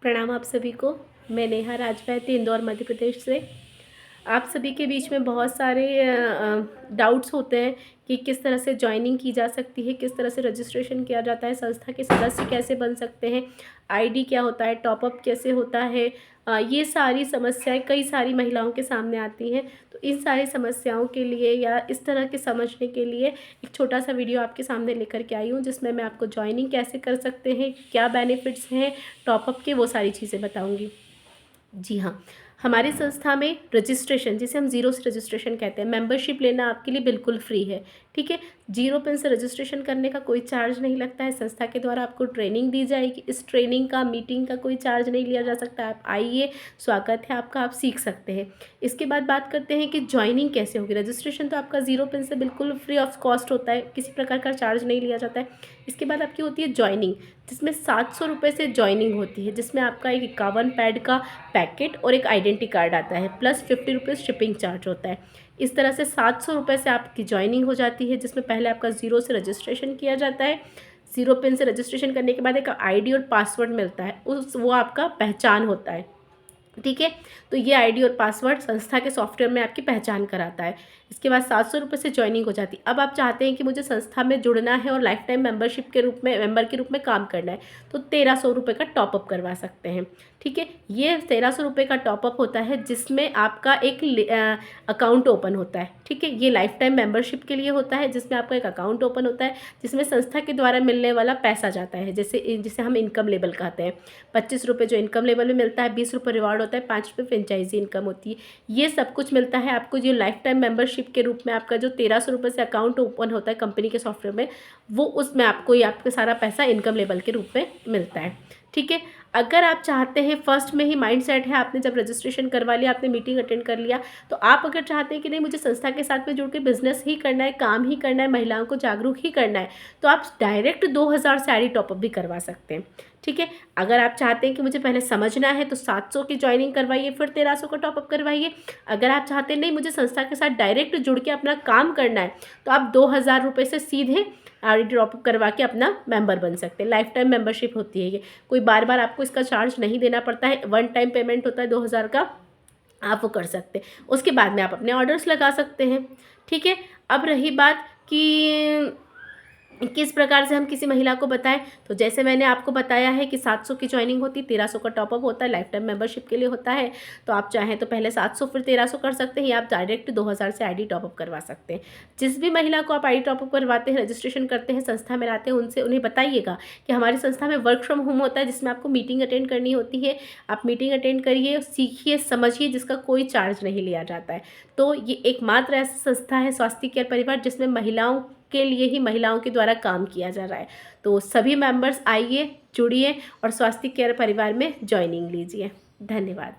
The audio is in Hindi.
प्रणाम आप सभी को। मैं नेहा राजवैद्य इंदौर मध्य प्रदेश से। आप सभी के बीच में बहुत सारे डाउट्स होते हैं कि किस तरह से ज्वाइनिंग की जा सकती है, किस तरह से रजिस्ट्रेशन किया जाता है, संस्था के सदस्य कैसे बन सकते हैं, आईडी क्या होता है, टॉपअप कैसे होता है। ये सारी समस्याएं कई सारी महिलाओं के सामने आती हैं। तो इन सारी समस्याओं के लिए या इस तरह के समझने के लिए एक छोटा सा वीडियो आपके सामने लेकर के आई हूँ, जिसमें मैं आपको ज्वाइनिंग कैसे कर सकते हैं, क्या बेनिफिट्स हैं टॉपअप के, वो सारी चीज़ें बताऊँगी। जी हाँ, हमारी संस्था में रजिस्ट्रेशन, जिसे हम ज़ीरो से रजिस्ट्रेशन कहते हैं, मेंबरशिप लेना आपके लिए बिल्कुल फ्री है। ठीक है, 0 पिन से रजिस्ट्रेशन करने का कोई चार्ज नहीं लगता है। संस्था के द्वारा आपको ट्रेनिंग दी जाएगी। इस ट्रेनिंग का, मीटिंग का कोई चार्ज नहीं लिया जा सकता। आप आइए, स्वागत है आपका, आप सीख सकते हैं। इसके बाद बात करते हैं कि ज्वाइनिंग कैसे होगी। रजिस्ट्रेशन तो आपका 0 पिन से बिल्कुल फ्री ऑफ कॉस्ट होता है, किसी प्रकार का चार्ज नहीं लिया जाता है। इसके बाद आपकी होती है ज्वाइनिंग, जिसमें 700 रुपये से ज्वाइनिंग होती है, जिसमें आपका एक 51 पैड का पैकेट और एक आइडेंटिटी कार्ड आता है, प्लस 50 रुपीज़ शिपिंग चार्ज होता है। इस तरह से 700 रुपये से आपकी ज्वाइनिंग हो जाती है, जिसमें पहले आपका 0 से रजिस्ट्रेशन किया जाता है। 0 पिन से रजिस्ट्रेशन करने के बाद एक आईडी और पासवर्ड मिलता है, वो आपका पहचान होता है। ठीक है, तो ये आईडी और पासवर्ड संस्था के सॉफ्टवेयर में आपकी पहचान कराता है। इसके बाद 700 रुपये से ज्वाइनिंग हो जाती है। अब आप चाहते हैं कि मुझे संस्था में जुड़ना है और लाइफ टाइम मेंबरशिप के रूप में, मेंबर के रूप में काम करना है, तो 1300 रुपये का टॉपअप करवा सकते हैं। ठीक है, ये 1300 रुपये का टॉपअप होता है, जिसमें आपका एक अकाउंट ओपन होता है। ठीक है, ये लाइफ टाइम मेंबरशिप के लिए होता है, जिसमें आपका एक अकाउंट ओपन होता है, जिसमें संस्था के द्वारा मिलने वाला पैसा जाता है, जिसे हम इनकम लेवल कहते हैं। 25 रुपये जो इनकम लेवल में मिलता है, 20 रुपये रिवार्ड होता है, 5 रुपये फ्रेंचाइजी इनकम होती है। ये सब कुछ मिलता है आपको। जो लाइफ टाइम मेंबरशिप के रूप में आपका जो 1300 रुपये से अकाउंट ओपन होता है कंपनी के सॉफ्टवेयर में, वो उसमें आपको ये आपका सारा पैसा इनकम लेवल के रूप में मिलता है। ठीक है, अगर आप चाहते हैं, फर्स्ट में ही माइंड सेट है, आपने जब रजिस्ट्रेशन करवा लिया, आपने मीटिंग अटेंड कर लिया, तो आप अगर चाहते हैं कि नहीं मुझे संस्था के साथ में जुड़ के बिजनेस ही करना है, काम ही करना है, महिलाओं को जागरूक ही करना है, तो आप डायरेक्ट 2000 से आईडी टॉपअप भी करवा सकते हैं। ठीक है, अगर आप चाहते हैं कि मुझे पहले समझना है, तो 700 की ज्वाइनिंग करवाइए, फिर 1300 का टॉपअप करवाइए। अगर आप चाहते हैं नहीं मुझे संस्था के साथ डायरेक्ट जुड़ के अपना काम करना है, तो आप 2000 रुपये से सीधे आईडी टॉपअप करवा के अपना मेंबर बन सकते हैं। लाइफ टाइम मेंबरशिप होती है ये, कोई बार बार आपको इसका चार्ज नहीं देना पड़ता है। 1 टाइम पेमेंट होता है 2000 का, आप वो कर सकते हैं। उसके बाद में आप अपने ऑर्डर्स लगा सकते हैं। ठीक है, अब रही बात कि किस प्रकार से हम किसी महिला को बताएं, तो जैसे मैंने आपको बताया है कि 700 की ज्वाइनिंग होती है, 1300 का टॉपअप होता है, लाइफ टाइम मेंबरशिप के लिए होता है। तो आप चाहें तो पहले 700 फिर 1300 कर सकते हैं, या आप डायरेक्ट 2000 से आईडी टॉपअप करवा सकते हैं। जिस भी महिला को आप आईडी टॉपअप करवाते हैं, रजिस्ट्रेशन करते हैं, संस्था में लाते हैं, उन्हें बताइएगा कि हमारी संस्था में वर्क फ्रॉम होम होता है, जिसमें आपको मीटिंग अटेंड करनी होती है। आप मीटिंग अटेंड करिए, सीखिए, समझिए, जिसका कोई चार्ज नहीं लिया जाता है। तो ये एकमात्र ऐसी संस्था है स्वास्थ्य केयर परिवार, जिसमें महिलाओं के लिए ही, महिलाओं के द्वारा काम किया जा रहा है। तो सभी मेंबर्स आइए, जुड़िए और स्वास्थ्य केयर परिवार में ज्वाइनिंग लीजिए। धन्यवाद।